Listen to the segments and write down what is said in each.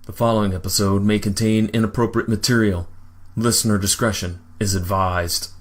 The following episode may contain inappropriate material. Listener discretion is advised.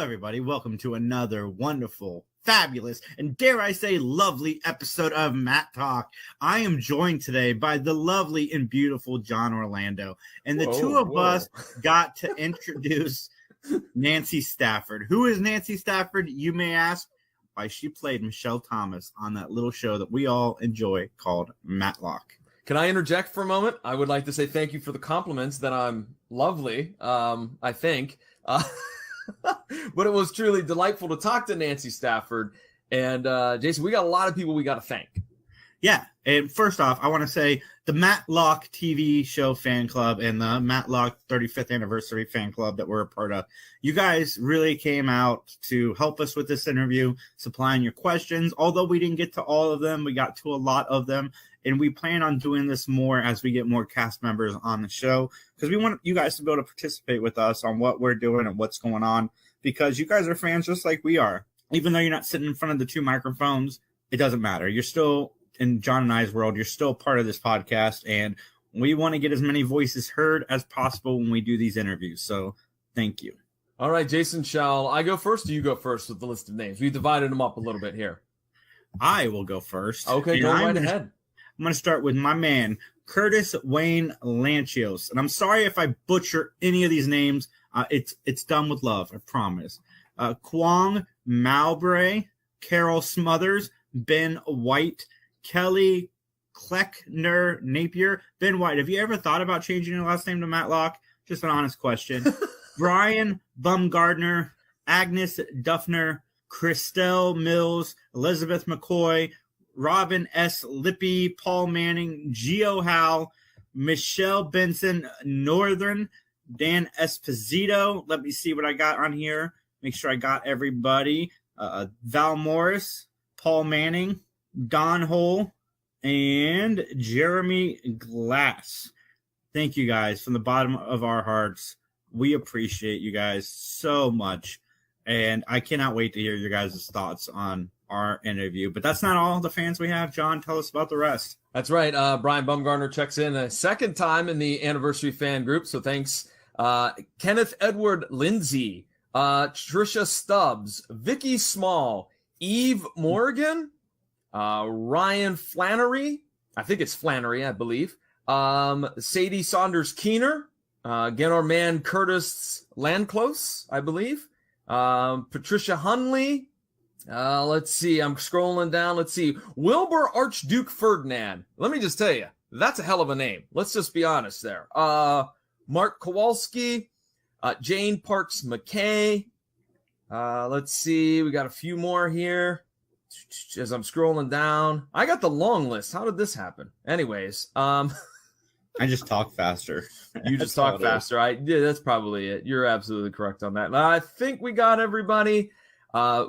Everybody, welcome to another wonderful, fabulous, and dare I say lovely episode of Mattalk. I am joined today by the lovely and beautiful John Orlando, and the two of us got to introduce Nancy Stafford. Who is Nancy Stafford, you may ask? Why, she played Michelle Thomas on that little show that we all enjoy called Matlock. Can I interject for a moment? I would like to say thank you for the compliments that I'm lovely, I think. But it was truly delightful to talk to Nancy Stafford. And Jason, we got a lot of people we got to thank. Yeah. And first off, I want to say the Matlock TV show fan club and the Matlock 35th anniversary fan club that we're a part of. You guys really came out to help us with this interview, supplying your questions. Although we didn't get to all of them, we got to a lot of them. And we plan on doing this more as we get more cast members on the show, because we want you guys to be able to participate with us on what we're doing and what's going on, because you guys are fans just like we are. Even though you're not sitting in front of the two microphones, it doesn't matter. You're still, in John and I's world, you're still part of this podcast, and we want to get as many voices heard as possible when we do these interviews. So thank you. All right, Jason, shall I go first or you go first with the list of names? We divided them up a little bit here. I will go first. Okay, go right ahead. I'm going to start with my man, Curtis Wayne Lanchios. And I'm sorry if I butcher any of these names. It's done with love, I promise. Kwong Mowbray, Carol Smothers, Ben White, Kelly Kleckner Napier. Ben White, have you ever thought about changing your last name to Matlock? Just an honest question. Brian Bumgardner, Agnes Duffner, Christelle Mills, Elizabeth McCoy, Robin S. Lippy, Paul Manning, Gio Howe, Michelle Benson, Northern, Dan Esposito. Let me see what I got on here. Make sure I got everybody. Val Morris, Paul Manning, Don Hole, and Jeremy Glass. Thank you guys from the bottom of our hearts. We appreciate you guys so much. And I cannot wait to hear your guys' thoughts on our interview. But that's not all the fans we have. John, tell us about the rest. That's right. Brian Bumgarner checks in a second time in the anniversary fan group. So thanks. Kenneth Edward Lindsay, Trisha Stubbs, Vicky Small, Eve Morgan, Ryan Flannery. I think it's Flannery, I believe. Sadie Saunders Keener. Again, our man Curtis Landclose, I believe. Patricia Hunley. Let's see. I'm scrolling down. Let's see. Wilbur Archduke Ferdinand. Let me just tell you, that's a hell of a name. Let's just be honest there. Mark Kowalski, Jane Parks McKay. Let's see. We got a few more here. As I'm scrolling down, I got the long list. How did this happen? Anyways, I just talk faster. You just talk faster. Yeah, that's probably it. You're absolutely correct on that. I think we got everybody.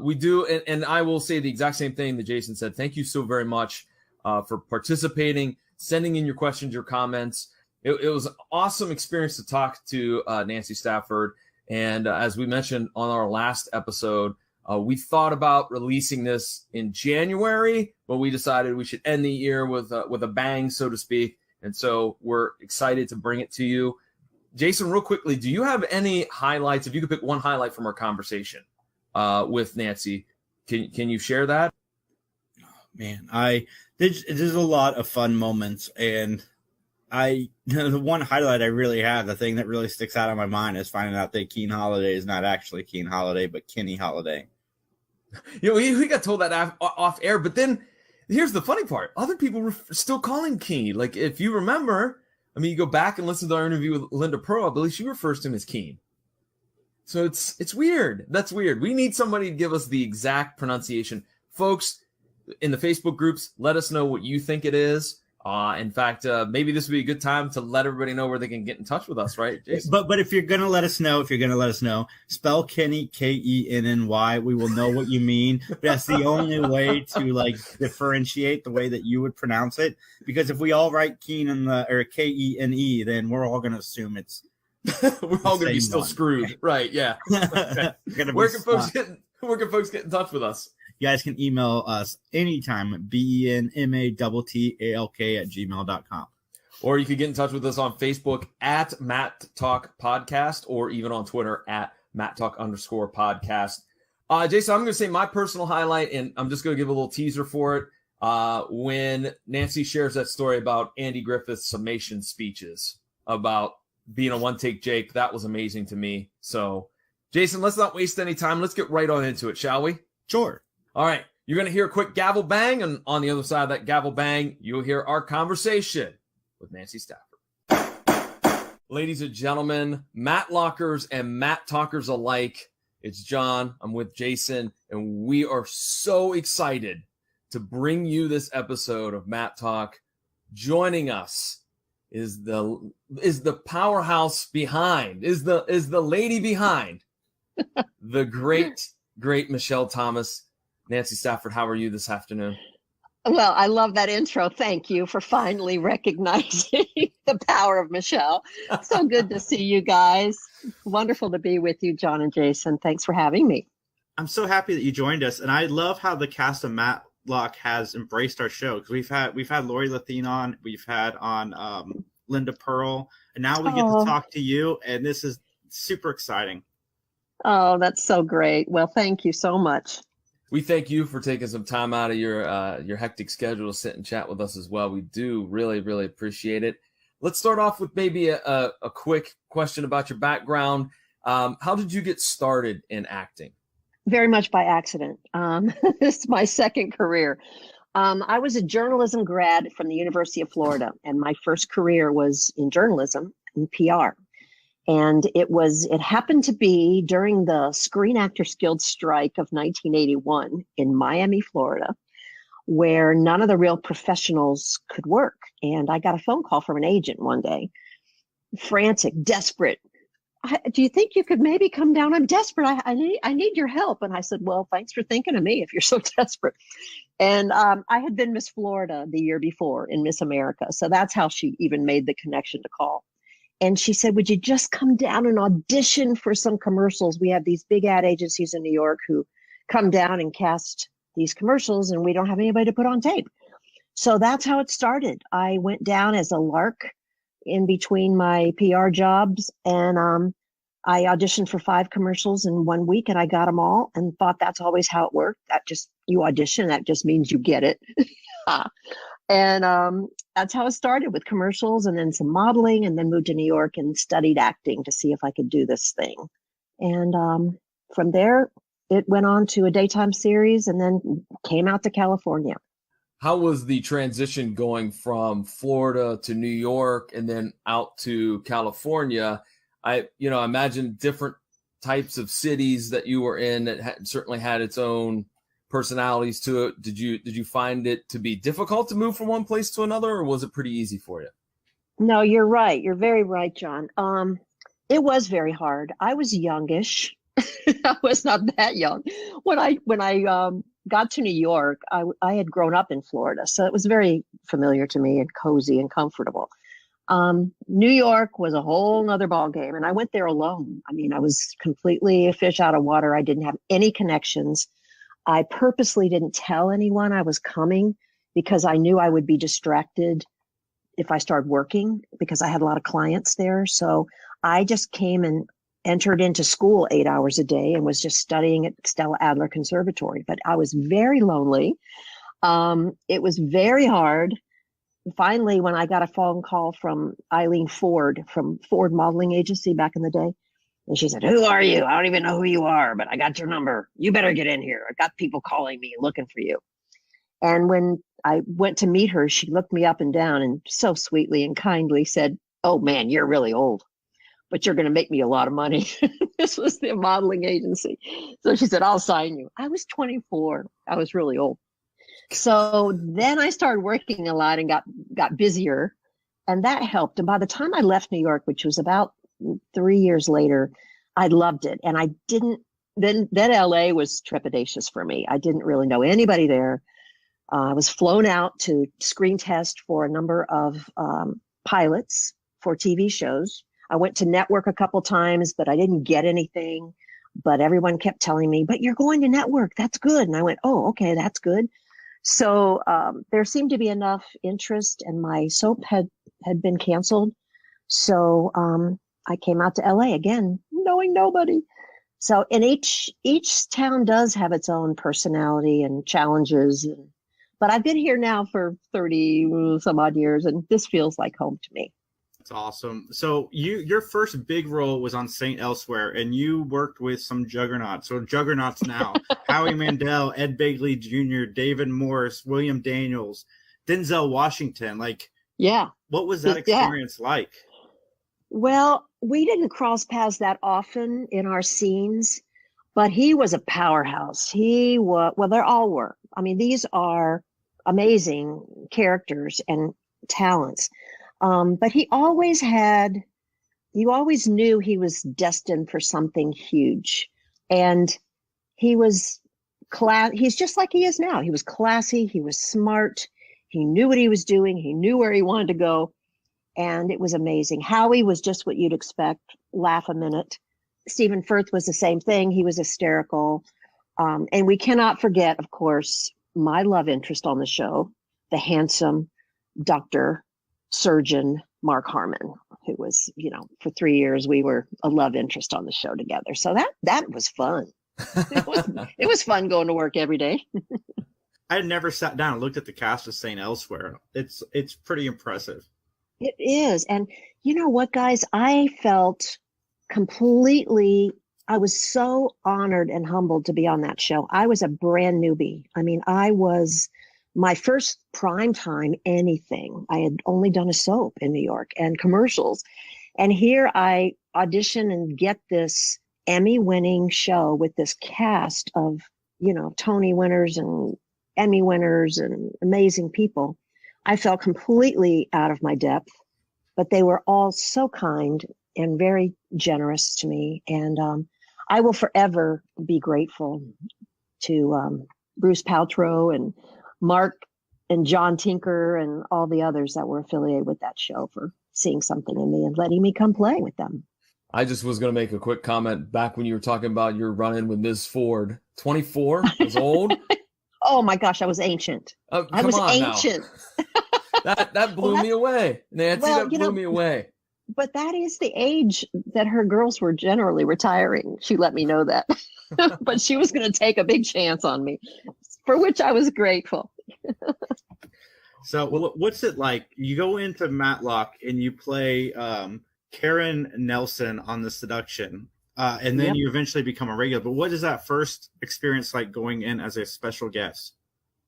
We do, and I will say the exact same thing that Jason said. Thank you so very much for participating, sending in your questions, your comments. It was an awesome experience to talk to Nancy Stafford. And as we mentioned on our last episode, we thought about releasing this in January, but we decided we should end the year with a bang, so to speak. And so we're excited to bring it to you. Jason, real quickly, do you have any highlights? If you could pick one highlight from our conversation with Nancy, can you share that? Oh, man, there's a lot of fun moments, and the one highlight I really have, the thing that really sticks out in my mind, is finding out that Keen Holiday is not actually Keen Holiday, but Kenny Holiday. You know, we got told that off air, but then here's the funny part: other people were still calling Keen. Like, if you remember, I mean, you go back and listen to our interview with Linda Pro, I believe she refers to him as Keen. So it's weird. That's weird. We need somebody to give us the exact pronunciation. Folks, in the Facebook groups. Let us know what you think it is. In fact, maybe this would be a good time to let everybody know where they can get in touch with us, right, Jason? But if you're gonna let us know, spell Kenny Kenny. We will know what you mean. But that's the only way to like differentiate the way that you would pronounce it. Because if we all write Keenan or Kene, then we're all gonna assume it's we're all gonna be still screwed, right? Yeah. Okay. Where can folks get in touch with us? You guys can email us anytime, benmattalk@gmail.com. Or you can get in touch with us on Facebook at Mattalk Podcast, or even on Twitter at Mattalk_podcast. Jason, I'm going to say my personal highlight, and I'm just going to give a little teaser for it. When Nancy shares that story about Andy Griffith's summation speeches about being a one-take Jake, that was amazing to me. So, Jason, let's not waste any time. Let's get right on into it, shall we? Sure. All right, you're going to hear a quick gavel bang, and on the other side of that gavel bang, you'll hear our conversation with Nancy Stafford. Ladies and gentlemen, Matlockers and Mattalkers alike, it's John. I'm with Jason, and we are so excited to bring you this episode of Mattalk. Joining us is the powerhouse behind, is the lady behind the great Michelle Thomas. Nancy Stafford, how are you this afternoon? Well, I love that intro. Thank you for finally recognizing the power of Michelle. So good to see you guys. Wonderful to be with you, John and Jason. Thanks for having me. I'm so happy that you joined us, and I love how the cast of Matlock has embraced our show, because we've had Lori Lathine on, we've had on Linda Pearl, and now we get to talk to you, and this is super exciting. Oh, that's so great. Well, thank you so much. We thank you for taking some time out of your hectic schedule to sit and chat with us as well. We do really, really appreciate it. Let's start off with maybe a quick question about your background. How did you get started in acting? Very much by accident. This is my second career. I was a journalism grad from the University of Florida, and my first career was in journalism and PR. And it happened to be during the Screen Actors Guild strike of 1981 in Miami, Florida, where none of the real professionals could work. And I got a phone call from an agent one day, frantic, desperate. Do you think you could maybe come down? I'm desperate. I need your help. And I said, well, thanks for thinking of me if you're so desperate. And I had been Miss Florida the year before in Miss America. So that's how she even made the connection to call. And she said, would you just come down and audition for some commercials? We have these big ad agencies in New York who come down and cast these commercials, and we don't have anybody to put on tape. So that's how it started. I went down as a lark in between my PR jobs, and I auditioned for 5 commercials in 1 week, and I got them all, and thought that's always how it worked. You audition, that just means you get it. And that's how it started, with commercials and then some modeling, and then moved to New York and studied acting to see if I could do this thing. And from there, it went on to a daytime series and then came out to California. How was the transition going from Florida to New York and then out to California? I imagine different types of cities that you were in that certainly had its own personalities to it. Did you find it to be difficult to move from one place to another, or was it pretty easy for you? No, you're right. You're very right, John. It was very hard. I was youngish. I was not that young when I got to New York. I had grown up in Florida, so it was very familiar to me and cozy and comfortable. New York was a whole nother ballgame, and I went there alone. I mean, I was completely a fish out of water. I didn't have any connections. I purposely didn't tell anyone I was coming because I knew I would be distracted if I started working, because I had a lot of clients there. So I just came and entered into school 8 hours a day and was just studying at Stella Adler Conservatory. But I was very lonely. It was very hard. Finally, when I got a phone call from Eileen Ford from Ford Modeling Agency back in the day, and she said, who are you? I don't even know who you are, but I got your number. You better get in here. I got people calling me looking for you. And when I went to meet her, she looked me up and down and so sweetly and kindly said, oh man, you're really old, but you're going to make me a lot of money. This was the modeling agency. So she said, I'll sign you. I was 24. I was really old. So then I started working a lot and got busier, and that helped. And by the time I left New York, which was about 3 years later, I loved it. And I didn't, then LA was trepidatious for me. I didn't really know anybody there. I was flown out to screen test for a number of pilots for TV shows. I went to network a couple times, but I didn't get anything. But everyone kept telling me, but you're going to network. That's good. And I went, oh, okay, that's good. So there seemed to be enough interest, and my soap had been canceled. So I came out to LA again, knowing nobody. So, and each town does have its own personality and challenges. But I've been here now for 30 some odd years, and this feels like home to me. That's awesome. So your first big role was on St. Elsewhere, and you worked with some juggernauts. So juggernauts now: Howie Mandel, Ed Begley Jr., David Morris, William Daniels, Denzel Washington. Like, yeah, what was that experience like? Well, we didn't cross paths that often in our scenes, but he was a powerhouse. He was, well, they all were. I mean, these are amazing characters and talents. But he always had, you always knew he was destined for something huge. And he was he's just like he is now. He was classy. He was smart. He knew what he was doing. He knew where he wanted to go. And it was amazing. Howie was just what you'd expect. Laugh a minute. Stephen Firth was the same thing. He was hysterical. And we cannot forget, of course, my love interest on the show, the handsome doctor, surgeon, Mark Harmon, who was, for 3 years, we were a love interest on the show together. So that was fun. It was fun going to work every day. I had never sat down and looked at the cast of St. Elsewhere. It's pretty impressive. It is. And you know what, guys? I felt I was so honored and humbled to be on that show. I was a brand newbie. I mean, I was my first primetime anything. I had only done a soap in New York and commercials. And here I audition and get this Emmy-winning show with this cast of, Tony winners and Emmy winners and amazing people. I felt completely out of my depth, but they were all so kind and very generous to me. And I will forever be grateful to Bruce Paltrow and Mark and John Tinker and all the others that were affiliated with that show for seeing something in me and letting me come play with them. I just was going to make a quick comment back when you were talking about your run-in with Ms. Ford. 24 was old. Oh my gosh, I was ancient. I was ancient. That blew me away. Nancy, that blew me away. But that is the age that her girls were generally retiring. She let me know that. But she was going to take a big chance on me, for which I was grateful. So what's it like? You go into Matlock and you play Karen Nelson on The Seduction, and then you eventually become a regular. But what is that first experience like going in as a special guest?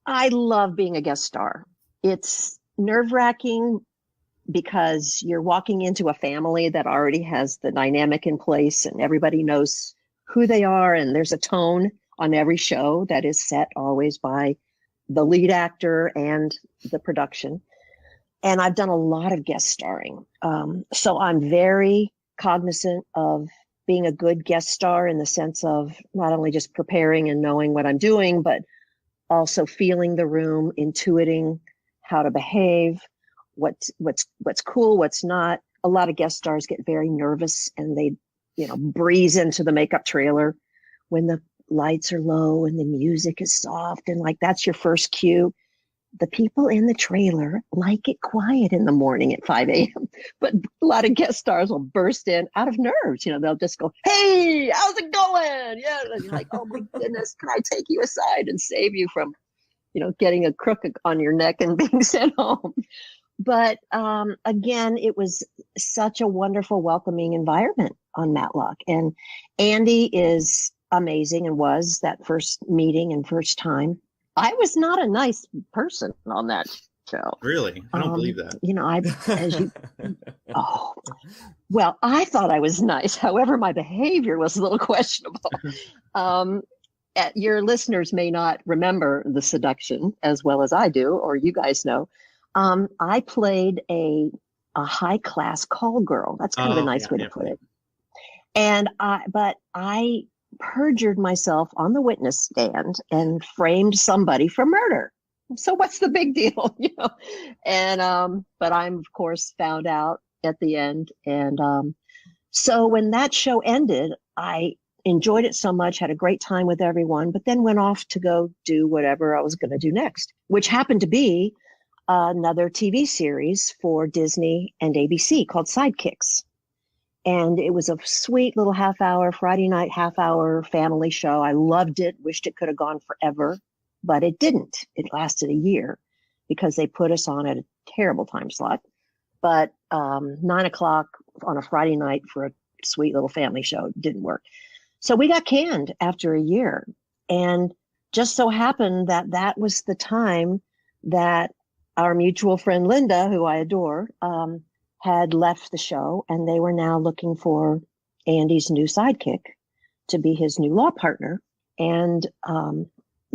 I love being a guest star. It's nerve-wracking because you're walking into a family that already has the dynamic in place and everybody knows who they are. And there's a tone on every show that is set always by the lead actor and the production. And I've done a lot of guest starring. So I'm very cognizant of being a good guest star in the sense of not only just preparing and knowing what I'm doing, but also feeling the room, intuiting how to behave, what's cool, what's not. A lot of guest stars get very nervous and they, breeze into the makeup trailer when the lights are low and the music is soft. And like, that's your first cue. The people in the trailer like it quiet in the morning at 5 a.m. But a lot of guest stars will burst in out of nerves. They'll just go, "Hey, how's it going?" Yeah. And you're like, "Oh my goodness, can I take you aside and save you from, getting a crook on your neck and being sent home?" But again, it was such a wonderful, welcoming environment on Matlock. And Andy is amazing and was that first meeting and first time. I was not a nice person on that show. Really? I don't believe that. I thought I was nice. However, my behavior was a little questionable. your listeners may not remember The Seduction as well as I do, or you guys know. I played a high class call girl. That's kind of a nice way to put it. And but I perjured myself on the witness stand and framed somebody for murder. So what's the big deal, And but I'm of course found out at the end. And so when that show ended, I enjoyed it so much, had a great time with everyone, but then went off to go do whatever I was going to do next, which happened to be another TV series for Disney and ABC called Sidekicks. And it was a sweet little Friday night half hour family show. I loved it, wished it could have gone forever, but it didn't. It lasted a year because they put us on at a terrible time slot. But 9:00 on a Friday night for a sweet little family show didn't work. So we got canned after a year. And just so happened that that was the time that our mutual friend Linda, who I adore, had left the show, and they were now looking for Andy's new sidekick to be his new law partner. And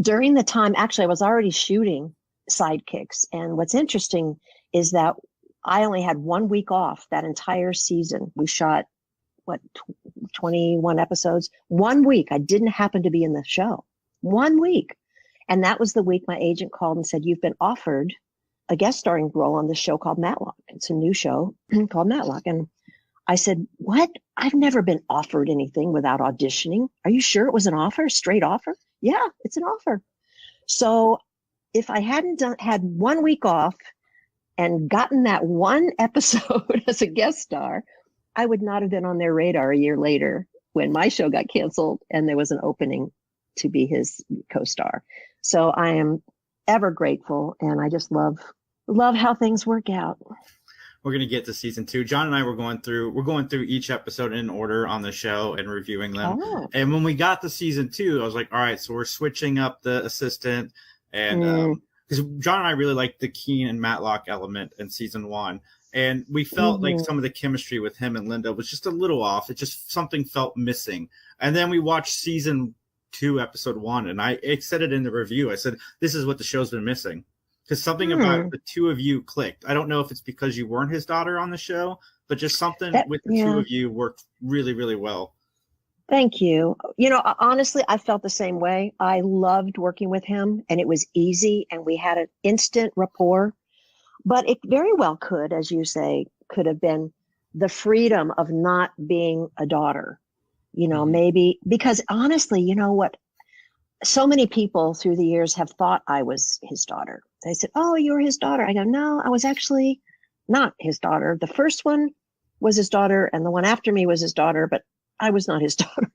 during the time, actually, I was already shooting Sidekicks. And what's interesting is that I only had 1 week off that entire season. We shot, 21 episodes? 1 week. I didn't happen to be in the show. 1 week. And that was the week my agent called and said, "You've been offered a guest starring role on this show called Matlock." It's a new show called Matlock. And I said, "What? I've never been offered anything without auditioning. Are you sure it was an offer? Straight offer?" "Yeah, it's an offer." So if I hadn't had 1 week off and gotten that one episode as a guest star, I would not have been on their radar a year later when my show got canceled and there was an opening to be his co-star. So I am ever grateful, and I just love how things work out. We're going to get to season 2. John and I we're going through each episode in order on the show and reviewing them. Oh. And when we got to season 2, I was like, all right, so we're switching up the assistant. And because John and I really liked the Keen and Matlock element in season 1. And we felt like some of the chemistry with him and Linda was just a little off. It just, something felt missing. And then we watched season 2, episode 1. And I said it in the review. I said, this is what the show's been missing. Because something about the two of you clicked. I don't know if it's because you weren't his daughter on the show, but just something with the two of you worked really, really well. Thank you. Honestly, I felt the same way. I loved working with him, and it was easy, and we had an instant rapport. But it very well could, as you say, could have been the freedom of not being a daughter. Maybe because honestly, you know what? So many people through the years have thought I was his daughter. They said, "Oh, you're his daughter." I go, "No, I was actually not his daughter. The first one was his daughter, and the one after me was his daughter, but I was not his daughter."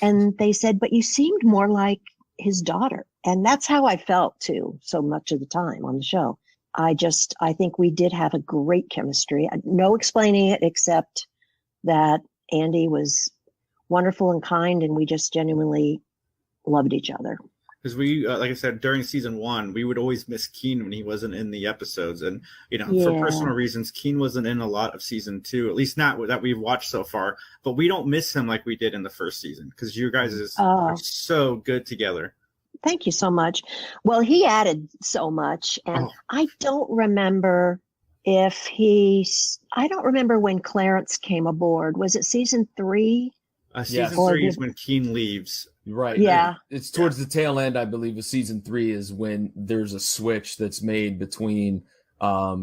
And they said, "But you seemed more like his daughter." And that's how I felt too, so much of the time on the show. I think we did have a great chemistry. No explaining it except that Andy was wonderful and kind, and we just genuinely loved each other. Because we, like I said, during season 1, we would always miss Keen when he wasn't in the episodes. And, for personal reasons, Keen wasn't in a lot of season 2, at least not that we've watched so far. But we don't miss him like we did in the first season because you guys are so good together. Thank you so much. Well, he added so much. And I don't remember I don't remember when Clarence came aboard. Was it season 3? Season 3 is when Keen leaves. Right. Yeah. It's towards the tail end, I believe, of season 3 is when there's a switch that's made between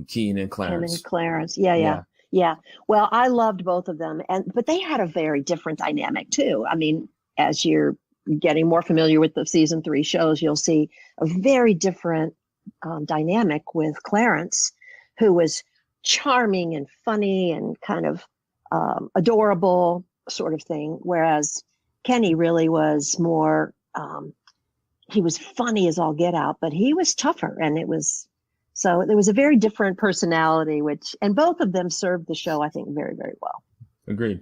Keen and Clarence. Yeah. Well, I loved both of them, but they had a very different dynamic too. I mean, as you're getting more familiar with the season 3 shows, you'll see a very different dynamic with Clarence, who was charming and funny and kind of adorable sort of thing, whereas Kenny really was more he was funny as all get out, but he was tougher, and there was a very different personality, and both of them served the show, I think, very, very well. Agreed.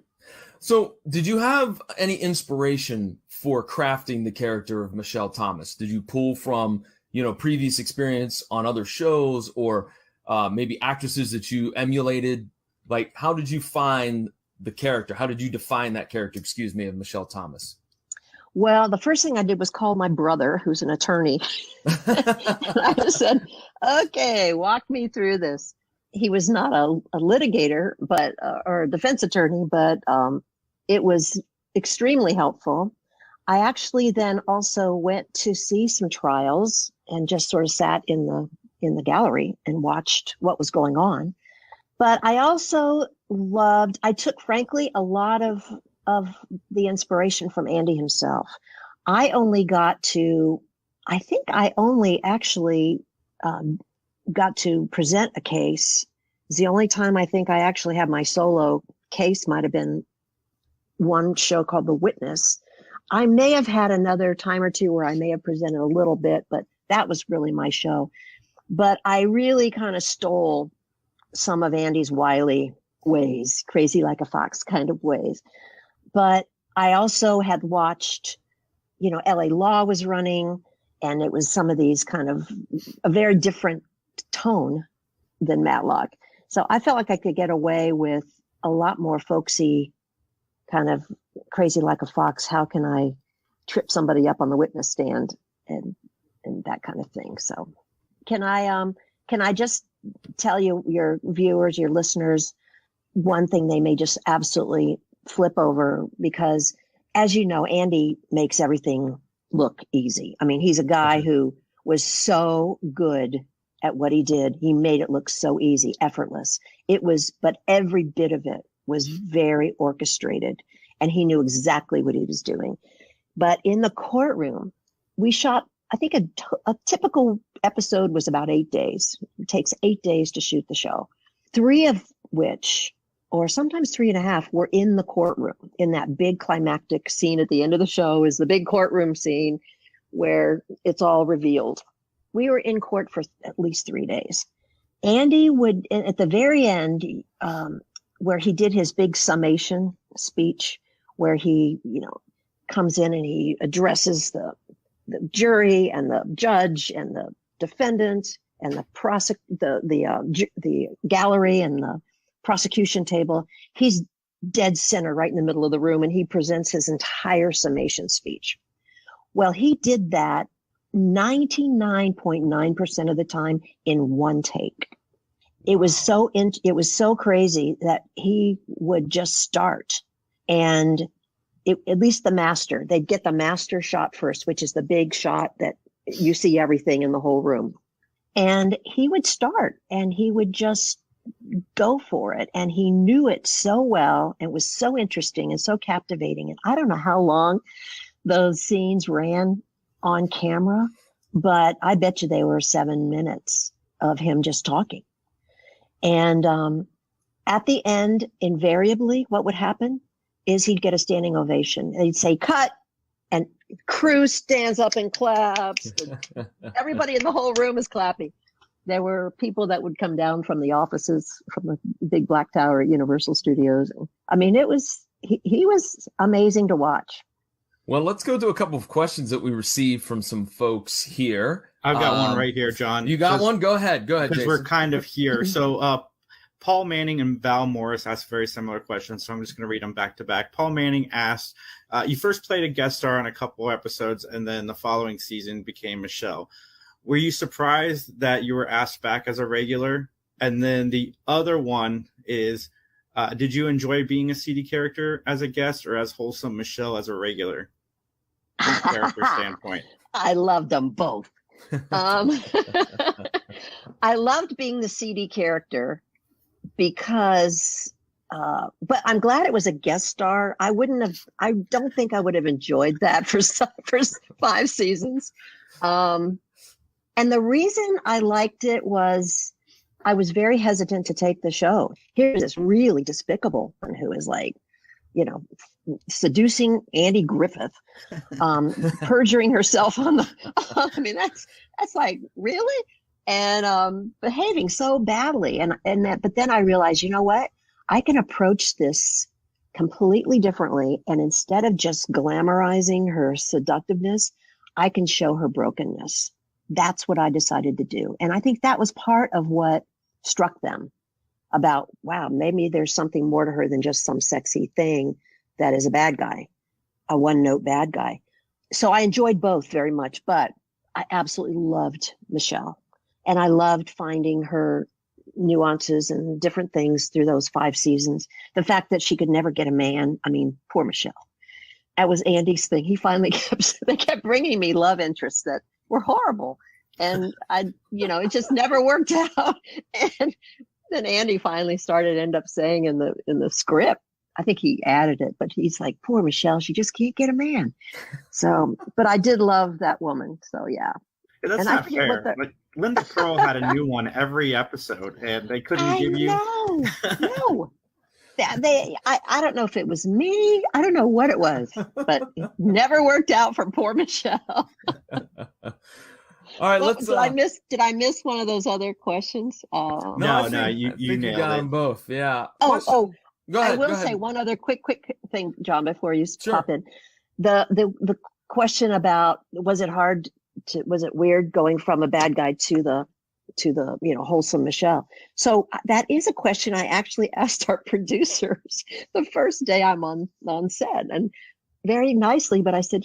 So did you have any inspiration for crafting the character of Michelle Thomas? Did you pull from previous experience on other shows, or maybe actresses that you emulated? Like, how did you find the character? How did you define that character, of Michelle Thomas? Well, the first thing I did was call my brother, who's an attorney. And I just said, okay, walk me through this. He was not a litigator, but or a defense attorney, but it was extremely helpful. I actually then also went to see some trials and just sort of sat in the gallery and watched what was going on. But I also I took, frankly, a lot of the inspiration from Andy himself. I think I only actually got to present a case. It's the only time I think I actually had my solo case might have been one show called The Witness. I may have had another time or two where I may have presented a little bit, but that was really my show. But I really kind of stole some of Andy's wily ways, crazy like a fox kind of ways. But I also had watched, LA Law was running, and it was some of these kind of a very different tone than Matlock. So I felt like I could get away with a lot more folksy, kind of crazy like a fox. How can I trip somebody up on the witness stand and that kind of thing? So can I just tell you, your viewers, your listeners, one thing they may just absolutely flip over, because as you know, Andy makes everything look easy. I mean, he's a guy who was so good at what he did. He made it look so easy, effortless. But every bit of it was very orchestrated, and he knew exactly what he was doing. But in the courtroom, we shot, I think a typical episode was about 8 days. It takes 8 days to shoot the show, 3 of which, or sometimes 3.5, were in the courtroom. In that big climactic scene at the end of the show is the big courtroom scene where it's all revealed. We were in court for at least 3 days. Andy would, at the very end, where he did his big summation speech, where he, comes in and he addresses the jury and the judge and the defendant and the gallery and the prosecution table. He's dead center right in the middle of the room, and he presents his entire summation speech. Well, he did that 99.9% of the time in one take. It was so crazy that he would just start, and at least the master, they'd get the master shot first, which is the big shot that you see everything in the whole room. And he would start and he would just go for it. And he knew it so well, and was so interesting and so captivating. And I don't know how long those scenes ran on camera, but I bet you they were 7 minutes of him just talking. And at the end, invariably, what would happen is he'd get a standing ovation. He'd say, "Cut," and crew stands up and claps. Everybody in the whole room is clapping. There were people that would come down from the offices, from the big black tower at Universal Studios. I mean, he was amazing to watch. Well, let's go to a couple of questions that we received from some folks here. I've got one right here, John. You got one? Go ahead, because Jason. we're kind of here. So Paul Manning and Val Morris asked very similar questions, so I'm just going to read them back to back. Paul Manning asked, you first played a guest star on a couple episodes, and then the following season became Michelle. Were you surprised that you were asked back as a regular? And then the other one is, did you enjoy being a CD character as a guest, or as wholesome Michelle as a regular? From a character standpoint. I loved them both. I loved being the CD character because, but I'm glad it was a guest star. I don't think I would have enjoyed that for 5 seasons. And the reason I liked it was I was very hesitant to take the show. Here's this really despicable one who is like, seducing Andy Griffith, perjuring herself on I mean, that's like, really? And behaving so badly. But then I realized, you know what? I can approach this completely differently. And instead of just glamorizing her seductiveness, I can show her brokenness. That's what I decided to do. And I think that was part of what struck them about, wow, maybe there's something more to her than just some sexy thing that is a bad guy, a one-note bad guy. so I enjoyed both very much, but I absolutely loved Michelle. And I loved finding her nuances and different things through those 5 seasons. The fact that she could never get a man. I mean, poor Michelle. That was Andy's thing. He finally they kept bringing me love interests that were horrible. And it just never worked out. And then Andy finally ended up saying in the script, I think he added it, but he's like, poor Michelle, she just can't get a man. So, but I did love that woman. So yeah. That's and not fair. But Linda Pearl had a new one every episode, and they couldn't give you. No. I don't know if it was me. I don't know what it was, but it never worked out for poor Michelle. All right, let's. Did I miss one of those other questions? No, you nailed got it. them both. Yeah. Oh. Go ahead. I will say one other quick thing, John, before you Sure. pop in. The question about was it weird going from a bad guy to the wholesome Michelle? So that is a question I actually asked our producers the first day I'm on set, and very nicely. But I said,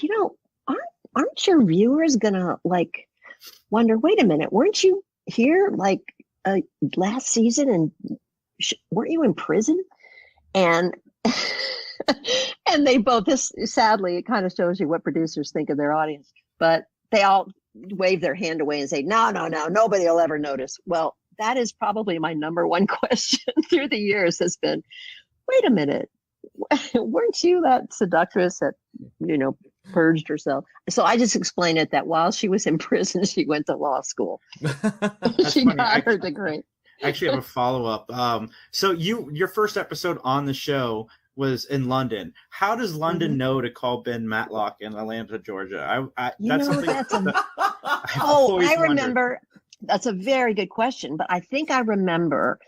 aren't your viewers gonna like wonder? Wait a minute, weren't you here like last season, and weren't you in prison? And and they both, this sadly, it kind of shows you what producers think of their audience, but they all wave their hand away and say, no, nobody will ever notice. Well, that is probably my number one question through the years has been, wait a minute, weren't you that seductress that, purged herself? So I just explained it that while she was in prison, she went to law school. She got her degree. I actually have a follow-up. So your first episode on the show was in London. How does London know to call Ben Matlock in Atlanta, Georgia? That's something I remember. That's a very good question, but I think I remember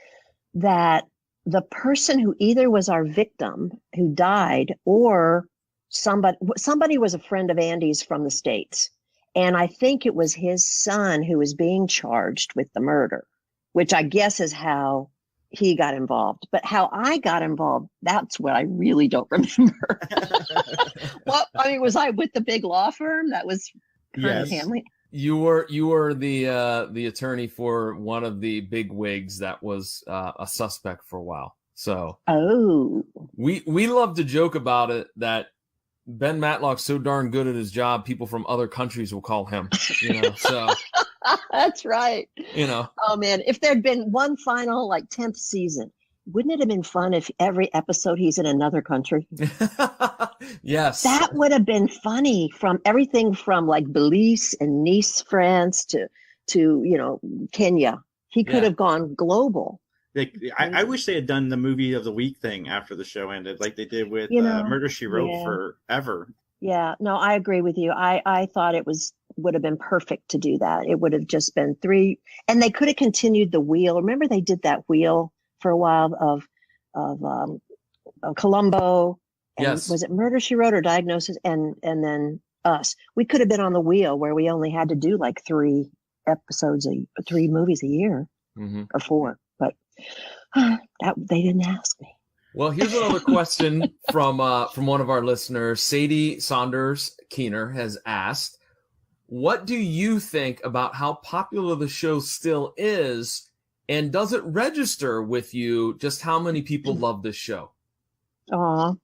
that the person who either was our victim who died or somebody was a friend of Andy's from the States. And I think it was his son who was being charged with the murder, which I guess is how he got involved. But how I got involved, that's what I really don't remember. Was I with the big law firm that was kind of handling? You were the attorney for one of the big wigs that was a suspect for a while. So we love to joke about it that Ben Matlock's so darn good at his job, people from other countries will call him. So that's right. Oh man, if there'd been one final 10th season, wouldn't it have been fun if every episode he's in another country? Yes. That would have been funny, from everything from Belize and Nice, France to Kenya. He could have gone global. I wish they had done the movie of the week thing after the show ended, like they did with Murder, She Wrote forever. Yeah, no, I agree with you. I thought it would have been perfect to do that. It would have just been 3, and they could have continued the wheel. Remember they did that wheel for a while of Columbo. And yes. Was it Murder, She Wrote or Diagnosis? And then Us. We could have been on the wheel where we only had to do 3 movies a year, or 4. But they didn't ask me. Well, here's another question from one of our listeners. Sadie Saunders Keener has asked, what do you think about how popular the show still is, and does it register with you just how many people love this show? Aw,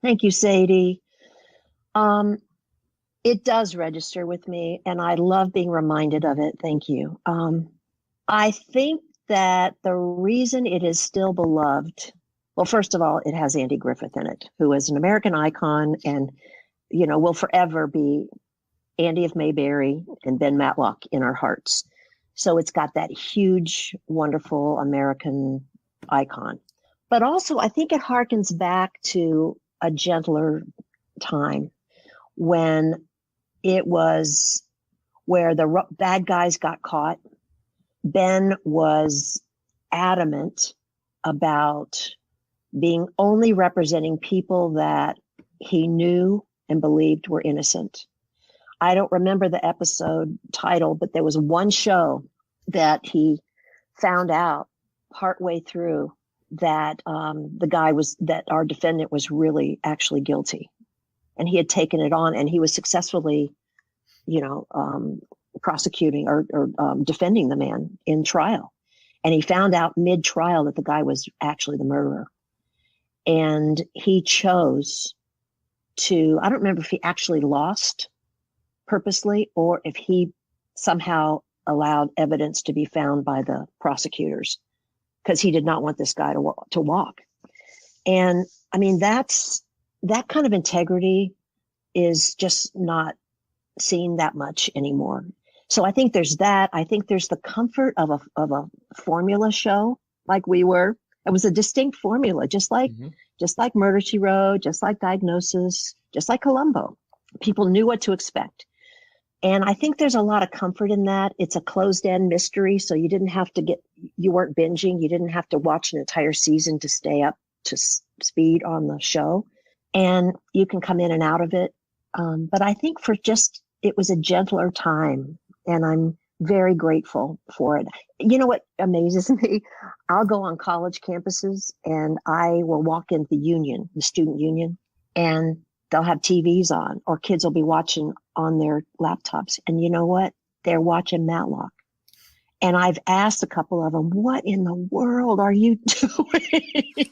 thank you, Sadie. It does register with me, and I love being reminded of it. Thank you. I think that the reason it is still beloved, well, first of all, it has Andy Griffith in it, who is an American icon and, will forever be Andy of Mayberry and Ben Matlock in our hearts. So it's got that huge, wonderful American icon. But also, I think it harkens back to a gentler time when it was where the bad guys got caught. Ben was adamant about being only representing people that he knew and believed were innocent. I don't remember the episode title, but there was one show that he found out partway through that that our defendant was really actually guilty. and he had taken it on, and he was successfully, prosecuting or defending the man in trial. And he found out mid-trial that the guy was actually the murderer. And he chose to, I don't remember if he actually lost purposely or if he somehow allowed evidence to be found by the prosecutors, because he did not want this guy to walk. And I mean, that kind of integrity is just not seen that much anymore. So I think there's that. I think there's the comfort of a formula show like we were. It was a distinct formula, just like Murder, She Wrote, just like Diagnosis, just like Columbo. People knew what to expect. And I think there's a lot of comfort in that. It's a closed-end mystery, so you weren't binging. You didn't have to watch an entire season to stay up to speed on the show. And you can come in and out of it. But I think it was a gentler time, and I'm very grateful for it. You know what amazes me? I'll go on college campuses and I will walk into the student union, and they'll have TVs on, or kids will be watching on their laptops. And you know what? They're watching Matlock. And I've asked a couple of them, what in the world are you doing?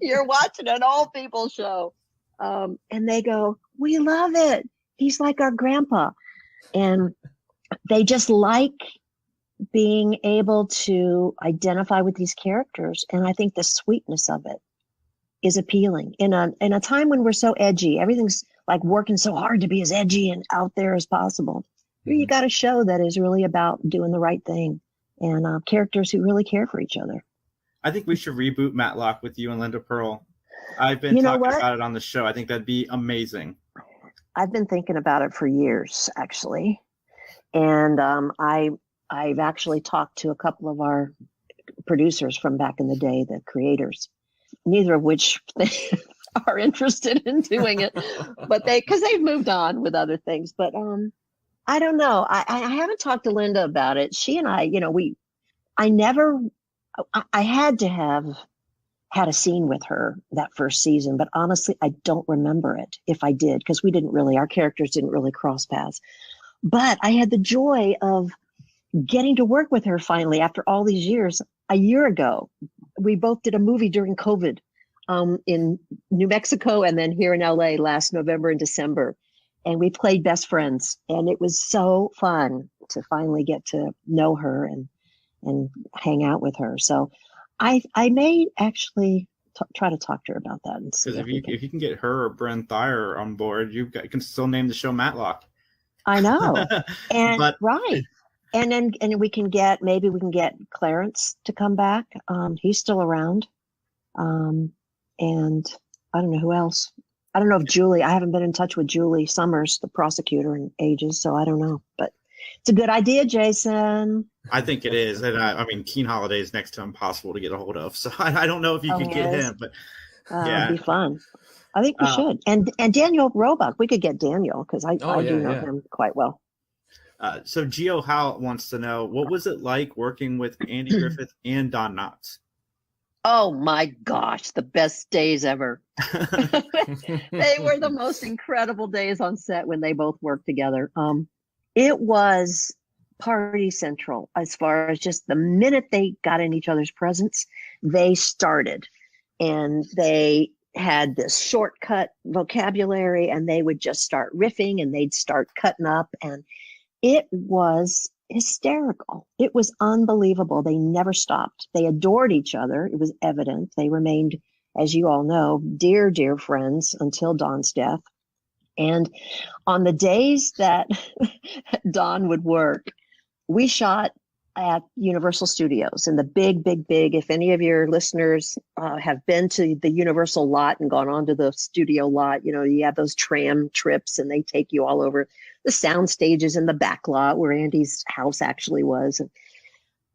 You're watching an old people show. And they go, we love it. He's like our grandpa. And they just like being able to identify with these characters. And I think the sweetness of it is appealing in a time when we're so edgy. Everything's like working so hard to be as edgy and out there as possible. Here you got a show that is really about doing the right thing, and characters who really care for each other. I think we should reboot Matlock with you and Linda Pearl. I've been talking about it on the show. I think that'd be amazing. I've been thinking about it for years, actually. And I've actually talked to a couple of our producers from back in the day, the creators, neither of which are interested in doing it, but because they've moved on with other things. But I don't know. I haven't talked to Linda about it. She and I, I had to have had a scene with her that first season, but honestly, I don't remember it if I did, because our characters didn't really cross paths. But I had the joy of getting to work with her finally after all these years. A year ago, we both did a movie during COVID in New Mexico and then here in LA last November and December. And we played best friends. And it was so fun to finally get to know her and hang out with her. So I may actually try to talk to her about that. Because if you can get her or Brent Thayer on board, you can still name the show Matlock. I know. And right. And then we can get Clarence to come back. He's still around. And I don't know who else. I don't know if Julie, I haven't been in touch with Julie Summers, the prosecutor, in ages, so I don't know. But it's a good idea, Jason. I think it is. And I mean, Keen Holiday is next to impossible to get a hold of. So I don't know if you could get him, but yeah. It'd be fun. I think we should. And Daniel Roebuck, we could get Daniel, because I do know him quite well. So Gio Howe wants to know, what was it like working with Andy Griffith and Don Knotts? Oh my gosh, the best days ever. They were the most incredible days on set when they both worked together. It was party central as far as just the minute they got in each other's presence, they started. And they had this shortcut vocabulary, and they would just start riffing and they'd start cutting up, and it was hysterical. It was unbelievable. They never stopped. They adored each other. It was evident. They remained, as you all know, dear, dear friends until Don's death. And on the days that Don would work, we shot at Universal Studios in the big, if any of your listeners have been to the Universal lot and gone onto the studio lot, you have those tram trips and they take you all over the sound stages in the back lot where Andy's house actually was. And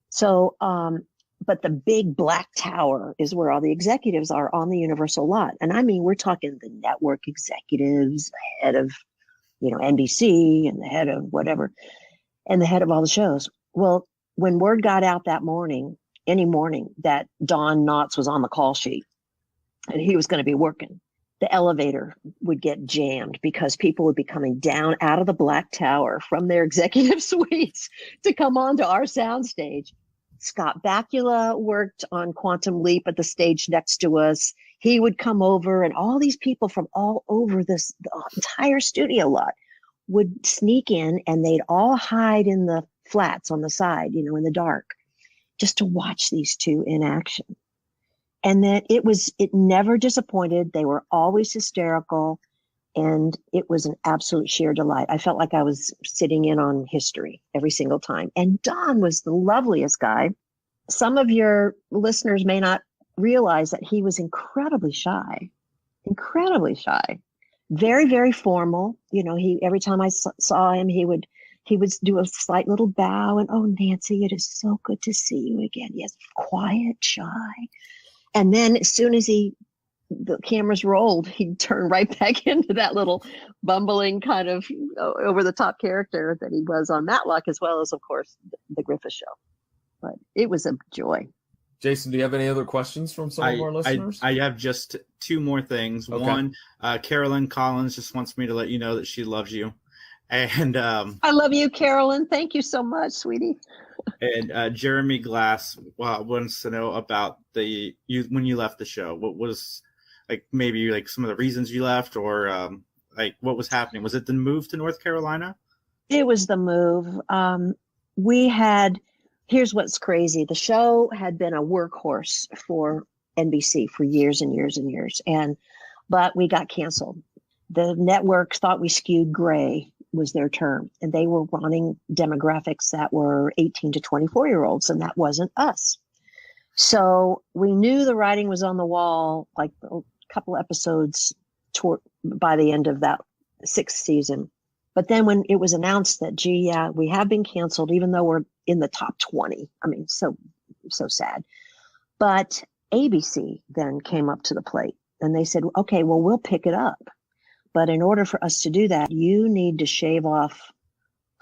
so, but the big black tower is where all the executives are on the Universal lot. And I mean, we're talking the network executives, the head of, NBC, and the head of whatever, and the head of all the shows. Well, when word got out that morning, any morning, that Don Knotts was on the call sheet and he was going to be working, the elevator would get jammed because people would be coming down out of the Black Tower from their executive suites to come onto our soundstage. Scott Bakula worked on Quantum Leap at the stage next to us. He would come over, and all these people from all over the entire studio lot would sneak in, and they'd all hide in the flats on the side, in the dark, just to watch these two in action. And then it never disappointed. They were always hysterical, and it was an absolute sheer delight. I felt like I was sitting in on history every single time. And Don was the loveliest guy. Some of your listeners may not realize that he was incredibly shy, very, very formal. Every time I saw him, he would do a slight little bow and, "Oh, Nancy, it is so good to see you again." Yes, quiet, shy. And then as soon as the cameras rolled, he'd turn right back into that little bumbling kind of over the top character that he was on Matlock, as well as, of course, the Griffith Show. But it was a joy. Jason, do you have any other questions from some of our listeners? I have just two more things. Okay. One, Carolyn Collins just wants me to let you know that she loves you. And I love you, Carolyn. Thank you so much, sweetie. And Jeremy Glass wants to know about when you left the show. What was maybe some of the reasons you left, or what was happening? Was it the move to North Carolina? It was the move. Here's what's crazy. The show had been a workhorse for NBC for years and years and years, but we got canceled. The network thought we skewed gray was their term, and they were wanting demographics that were 18 to 24-year-olds, and that wasn't us. So we knew the writing was on the wall, like a couple episodes by the end of that 6th season. But then when it was announced that, we have been canceled, even though we're in the top 20, I mean, so sad. But ABC then came up to the plate, and they said, "Okay, well, we'll pick it up. But in order for us to do that, you need to shave off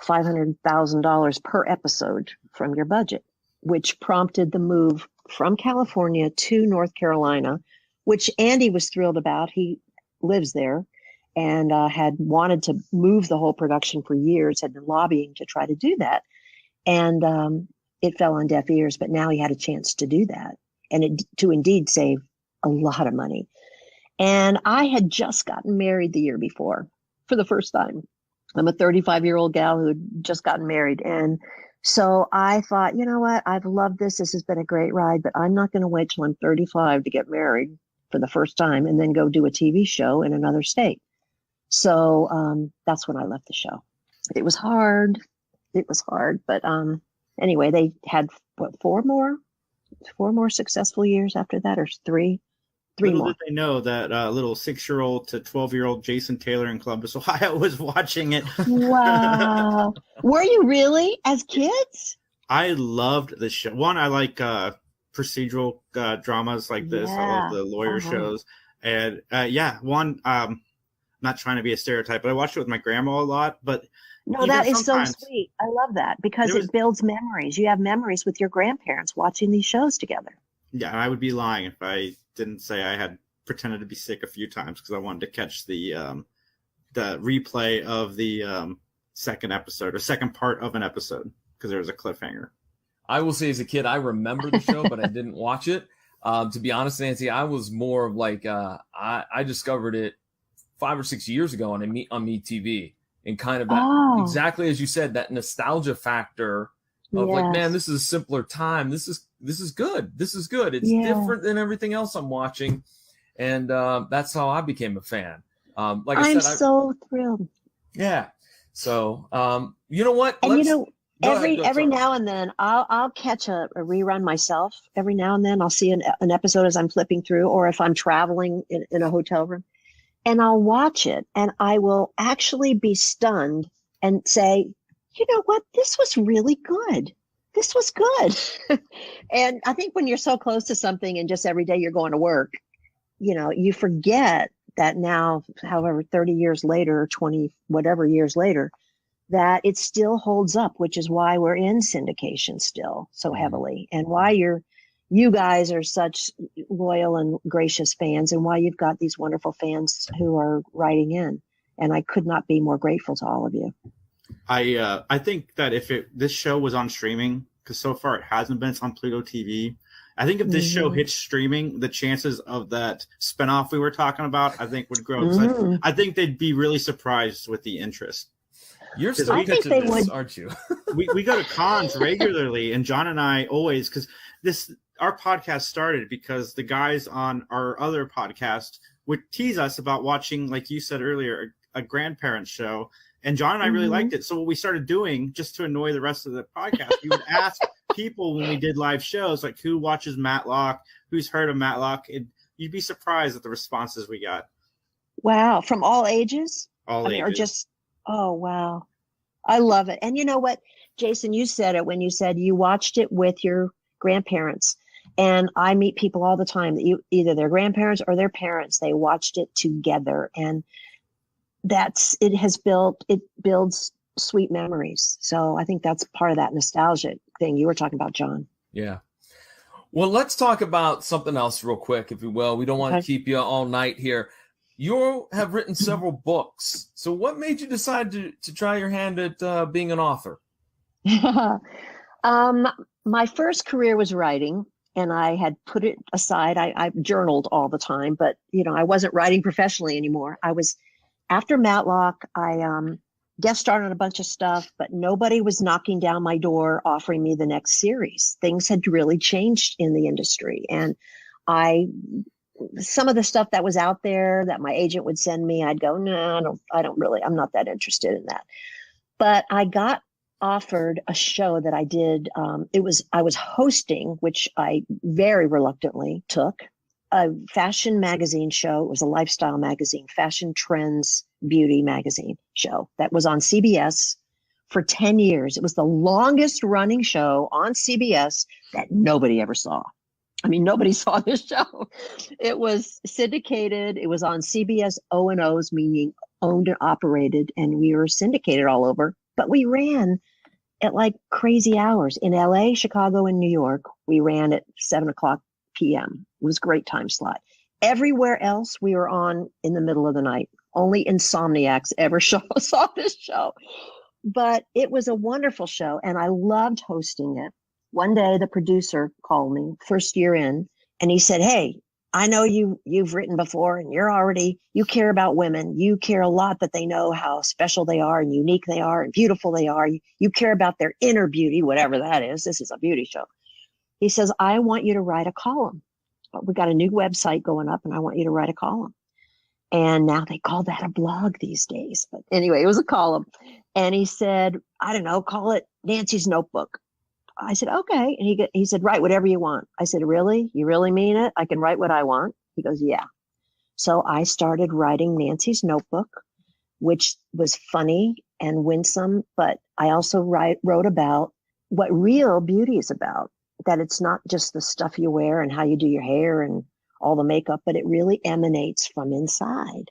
$500,000 per episode from your budget," which prompted the move from California to North Carolina, which Andy was thrilled about. He lives there and had wanted to move the whole production for years, had been lobbying to try to do that. And it fell on deaf ears, but now he had a chance to do that and to indeed save a lot of money. And I had just gotten married the year before for the first time. I'm a 35-year-old gal who had just gotten married. And so I thought, you know what? I've loved this. This has been a great ride, but I'm not going to wait till I'm 35 to get married for the first time and then go do a TV show in another state. So that's when I left the show. It was hard. But anyway, they had four more successful years after that, or three more. Did they know that little 6-year-old to 12-year-old Jason Taylor in Columbus, Ohio was watching it. Wow. Were you really, as kids? I loved the show. One, I like procedural dramas like this. I love the lawyer shows. And I'm not trying to be a stereotype, but I watched it with my grandma a lot. But no, that is so sweet. I love that because it builds memories. You have memories with your grandparents watching these shows together. Yeah, and I would be lying if I didn't say I had pretended to be sick a few times because I wanted to catch the replay of the second episode or second part of an episode because there was a cliffhanger. I will say as a kid, I remember the show, but I didn't watch it. To be honest, Nancy, I was more of like, I discovered it 5 or 6 years ago on MeTV, and kind of that, exactly as you said, that nostalgia factor of like, man, this is a simpler time. This is good. This is good. It's different than everything else I'm watching. And that's how I became a fan. Like I said, I'm so thrilled. Yeah. So, you know what? And every now and then I'll catch a rerun myself. Every now and then I'll see an episode as I'm flipping through, or if I'm traveling in a hotel room, and I'll watch it and I will actually be stunned and say, you know what? This was really good. This was good. And I think when you're so close to something and just every day you're going to work, you forget that now, however, 30 years later, 20, whatever years later, that it still holds up, which is why we're in syndication still so heavily, and why you're you guys are such loyal and gracious fans, and why you've got these wonderful fans who are writing in. And I could not be more grateful to all of you. I think that if this show was on streaming, because so far it hasn't been, it's on Pluto TV. I think if this show hits streaming, the chances of that spinoff we were talking about, I think, would grow. I think they'd be really surprised with the interest. You're still pitching this, aren't you? we go to cons regularly, and John and I always, because our podcast started because the guys on our other podcast would tease us about watching, like you said earlier, a grandparents show. And John and I really liked it. So what we started doing, just to annoy the rest of the podcast, we would ask people when we did live shows, like, who watches Matlock, who's heard of Matlock, and you'd be surprised at the responses we got. Wow. From all ages? All ages. Or just, oh, wow. I love it. And you know what, Jason, you said it when you said you watched it with your grandparents. And I meet people all the time that either their grandparents or their parents, they watched it together. And it builds sweet memories. So I think that's part of that nostalgic thing you were talking about, John. Yeah. Well, let's talk about something else real quick, if you will. We don't want to keep you all night here. You have written several books. So what made you decide to try your hand at being an author? My first career was writing, and I had put it aside. I journaled all the time, but I wasn't writing professionally anymore. After Matlock, I guest starred on a bunch of stuff, but nobody was knocking down my door offering me the next series. Things had really changed in the industry. And some of the stuff that was out there that my agent would send me, I'd go, no, I'm not that interested in that. But I got offered a show that I did. I was hosting, which I very reluctantly took. A fashion magazine show. It was a lifestyle magazine, fashion trends, beauty magazine show that was on CBS for 10 years. It was the longest running show on CBS that nobody ever saw. I mean, nobody saw this show. It was syndicated. It was on CBS O&Os, meaning owned and operated, and we were syndicated all over. But we ran at like crazy hours in LA, Chicago, and New York. We ran at 7:00 p.m. It was a great time slot. Everywhere else, we were on in the middle of the night. Only insomniacs ever saw this show. But it was a wonderful show, and I loved hosting it. One day, the producer called me, first year in, and he said, "Hey, I know you've written before, and you care about women. You care a lot that they know how special they are and unique they are and beautiful they are. You care about their inner beauty, whatever that is. This is a beauty show." He says, "I want you to write a column. We got a new website going up, and I want you to write a column." And now they call that a blog these days. But anyway, it was a column. And he said, "I don't know, call it Nancy's Notebook." I said, "Okay." And he said, "Write whatever you want." I said, "Really? You really mean it? I can write what I want?" He goes, "Yeah." So I started writing Nancy's Notebook, which was funny and winsome. But I also wrote about what real beauty is about. That it's not just the stuff you wear and how you do your hair and all the makeup, but it really emanates from inside.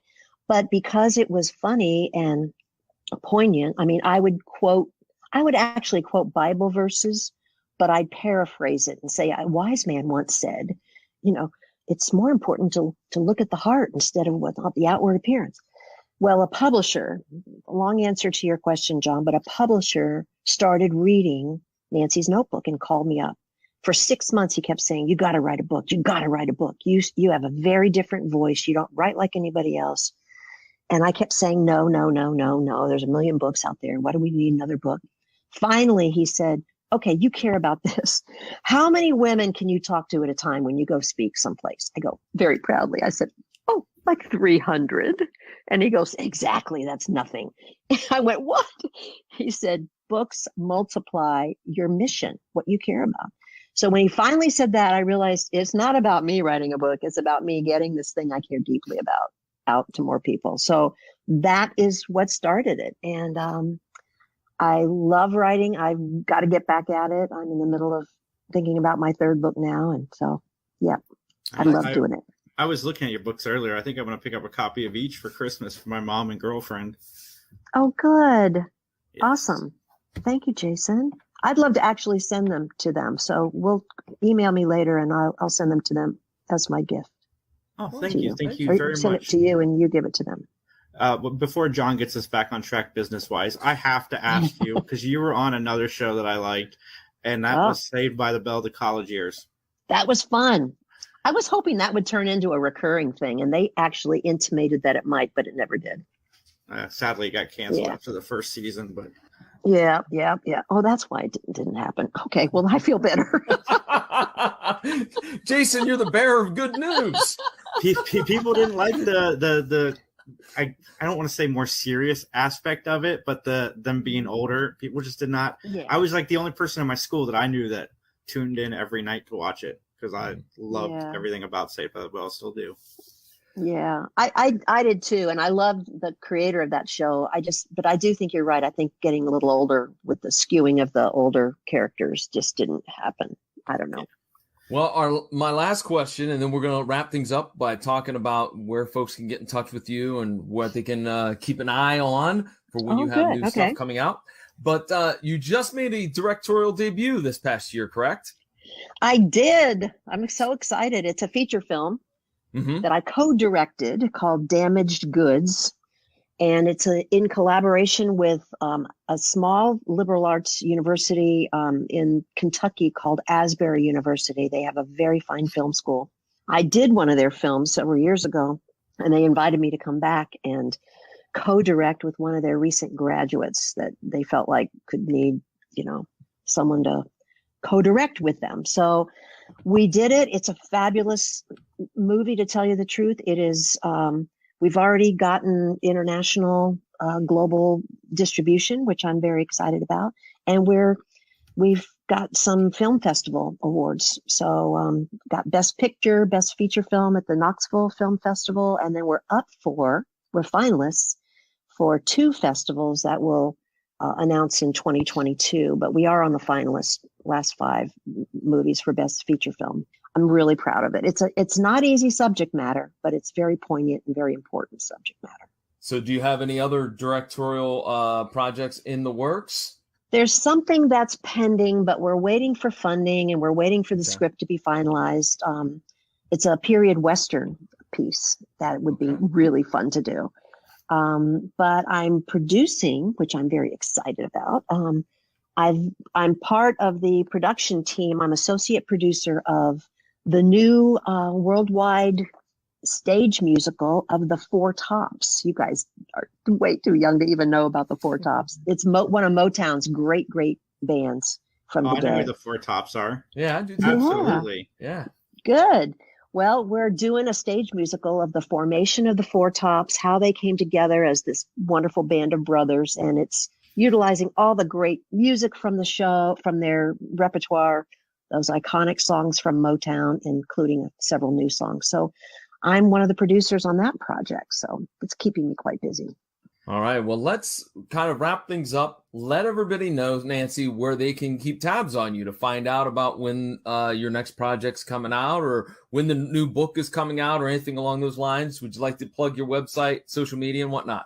But because it was funny and poignant, I mean, I would actually quote Bible verses, but I'd paraphrase it and say, a wise man once said, it's more important to look at the heart instead of the outward appearance. Well, a publisher, long answer to your question, John, but a publisher started reading Nancy's Notebook and called me up. For 6 months, he kept saying, "You got to write a book. You got to write a book. You have a very different voice. You don't write like anybody else." And I kept saying, no. There's a million books out there. Why do we need another book? Finally, he said, "Okay, you care about this. How many women can you talk to at a time when you go speak someplace?" I go very proudly. I said, "Oh, like 300. And he goes, "Exactly. That's nothing." I went, "What?" He said, "Books multiply your mission, what you care about." So when he finally said that, I realized it's not about me writing a book. It's about me getting this thing I care deeply about out to more people. So that is what started it. And I love writing. I've got to get back at it. I'm in the middle of thinking about my third book now. And so, yeah, I love doing it. I was looking at your books earlier. I think I'm going to pick up a copy of each for Christmas for my mom and girlfriend. Oh, good. Yes. Awesome. Thank you, Jason. I'd love to actually send them to them. So we'll email me later and I'll send them to them as my gift. Oh, thank you. Thank you or very send much. It to you and you give it to them. Before John gets us back on track business-wise, I have to ask you, because you were on another show that I liked, and that was Saved by the Bell, the college years. That was fun. I was hoping that would turn into a recurring thing, and they actually intimated that it might, but it never did. Sadly, it got canceled after the first season, but... Yeah. Oh, that's why it didn't happen. Okay, well, I feel better. Jason, you're the bearer of good news. People didn't like the I don't want to say more serious aspect of it, but them being older, people just did not. Yeah. I was like the only person in my school that I knew that tuned in every night to watch it because I loved everything about Saved by the Bell. Still do. Yeah, I did too, and I loved the creator of that show. But I do think you're right. I think getting a little older with the skewing of the older characters just didn't happen. I don't know. Well, my last question, and then we're going to wrap things up by talking about where folks can get in touch with you and what they can keep an eye on for when you have new stuff coming out. But you just made a directorial debut this past year, correct? I did. I'm so excited. It's a feature film that I co-directed called Damaged Goods. And it's in collaboration with a small liberal arts university in Kentucky called Asbury University. They have a very fine film school. I did one of their films several years ago, and they invited me to come back and co-direct with one of their recent graduates that they felt like could need, someone to co-direct with them. So we did it. It's a fabulous movie, to tell you the truth. It is, we've already gotten international global distribution, which I'm very excited about. And we've got some film festival awards. So got Best Picture, Best Feature Film at the Knoxville Film Festival. And then we're finalists for 2 festivals that will announce in 2022. But we are on the last 5 movies for Best Feature Film. I'm really proud of it. It's not easy subject matter, but it's very poignant and very important subject matter. So do you have any other directorial projects in the works? There's something that's pending, but we're waiting for funding and we're waiting for the script to be finalized. It's a period Western piece that would be really fun to do. But I'm producing, which I'm very excited about. I'm part of the production team. I'm associate producer of the new worldwide stage musical of the Four Tops. You guys are way too young to even know about the Four Tops. It's one of Motown's great bands from the day. I know who the Four Tops are. Yeah, I do too. Absolutely. Yeah. Good. Well, we're doing a stage musical of the formation of the Four Tops, how they came together as this wonderful band of brothers, and it's utilizing all the great music from the show, from their repertoire, those iconic songs from Motown, including several new songs. So I'm one of the producers on that project. So it's keeping me quite busy. All right. Well, let's kind of wrap things up. Let everybody know, Nancy, where they can keep tabs on you to find out about when your next project's coming out or when the new book is coming out or anything along those lines. Would you like to plug your website, social media, and whatnot?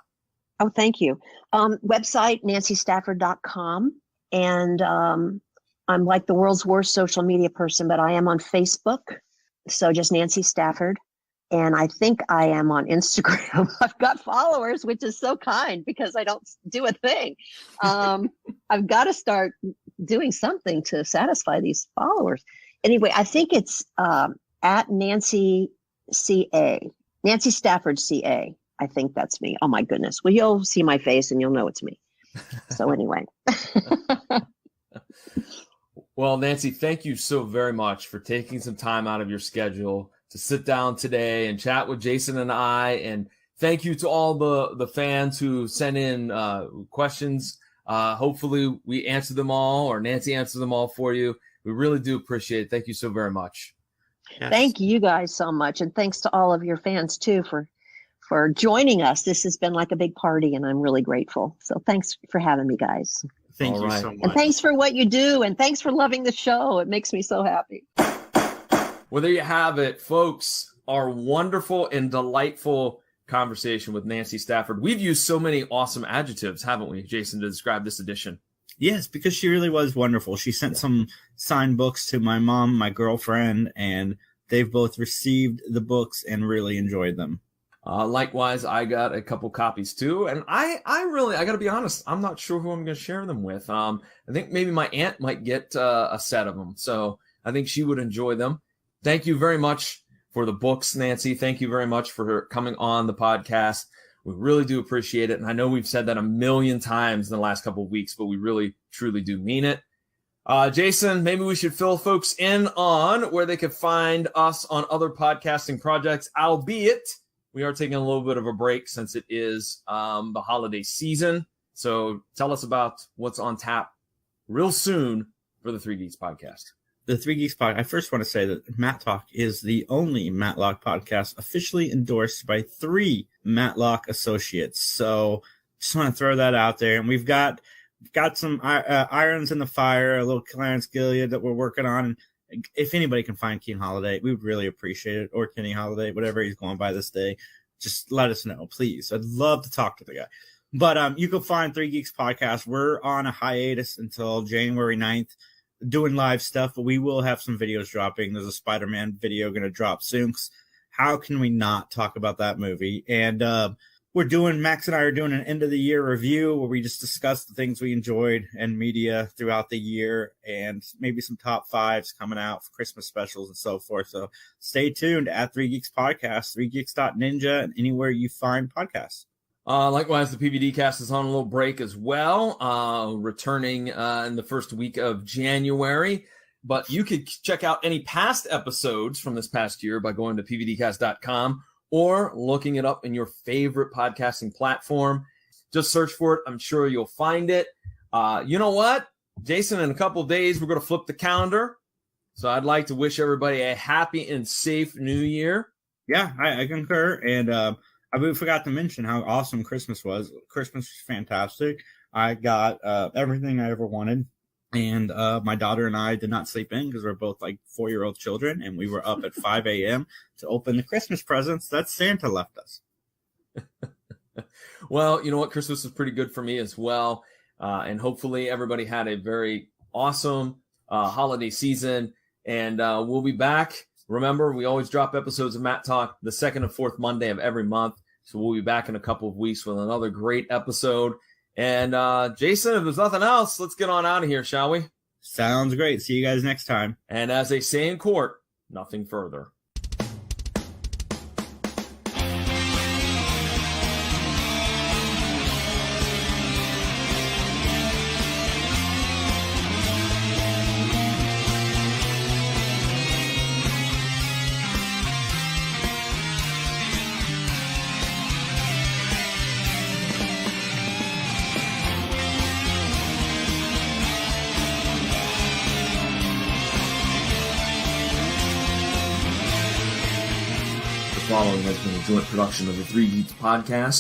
Oh, thank you. Website, nancystafford.com. And I'm like the world's worst social media person, but I am on Facebook. So just Nancy Stafford. And I think I am on Instagram. I've got followers, which is so kind because I don't do a thing. I've got to start doing something to satisfy these followers. Anyway, I think it's at Nancy CA, Nancy Stafford CA. I think that's me. Oh my goodness. Well, you'll see my face and you'll know it's me. So anyway. Well, Nancy, thank you so very much for taking some time out of your schedule to sit down today and chat with Jason and I. And thank you to all the fans who sent in questions. Hopefully we answer them all or Nancy answered them all for you. We really do appreciate it. Thank you so very much. Yes. Thank you guys so much. And thanks to all of your fans too for joining us. This has been like a big party and I'm really grateful. So thanks for having me, guys. Thank you so much. And thanks for what you do. And thanks for loving the show. It makes me so happy. Well, there you have it, folks. Our wonderful and delightful conversation with Nancy Stafford. We've used so many awesome adjectives, haven't we, Jason, to describe this edition? Yes, because she really was wonderful. She sent some signed books to my mom, my girlfriend, and they've both received the books and really enjoyed them. Likewise, I got a couple copies too, and I got to be honest, I'm not sure who I'm going to share them with. I think maybe my aunt might get a set of them, so I think she would enjoy them. Thank you very much for the books, Nancy. Thank you very much for coming on the podcast. We really do appreciate it, and I know we've said that a million times in the last couple of weeks, but we really, truly do mean it. Jason, maybe we should fill folks in on where they could find us on other podcasting projects, albeit we are taking a little bit of a break since it is the holiday season. So tell us about what's on tap real soon for the Three Geeks podcast. The Three Geeks podcast. I first want to say that Mattalk is the only Matlock podcast officially endorsed by 3 Matlock associates. So just want to throw that out there. And we've got some irons in the fire, a little Clarence Gilead that we're working on. If anybody can find Keen Holiday, we would really appreciate it. Or Kenny Holiday, whatever he's going by this day. Just let us know, please. I'd love to talk to the guy. But you can find Three Geeks podcast. We're on a hiatus until January 9th, doing live stuff, but we will have some videos dropping. There's a Spider-Man video going to drop soon. How can we not talk about that movie? And Max and I are doing an end of the year review where we just discuss the things we enjoyed in media throughout the year and maybe some top 5s coming out for Christmas specials and so forth. So stay tuned at 3 Geeks Podcast, 3geeks.ninja, and anywhere you find podcasts. Likewise, the PVD cast is on a little break as well, returning in the first week of January. But you could check out any past episodes from this past year by going to pvdcast.com or looking it up in your favorite podcasting platform. Just search for it. I'm sure you'll find it. You know what, Jason, in a couple of days, we're going to flip the calendar. So I'd like to wish everybody a happy and safe new year. Yeah, I concur. And I forgot to mention how awesome Christmas was. Christmas was fantastic. I got everything I ever wanted. And my daughter and I did not sleep in because we're both like 4-year-old children. And we were up at 5 a.m. to open the Christmas presents that Santa left us. Well, you know what? Christmas was pretty good for me as well. And hopefully everybody had a very awesome holiday season. And we'll be back. Remember, we always drop episodes of Mattalk the second and fourth Monday of every month. So we'll be back in a couple of weeks with another great episode. And Jason, if there's nothing else, let's get on out of here, shall we? Sounds great. See you guys next time. And as they say in court, nothing further. Following has been a joint production of the Three Geeks podcast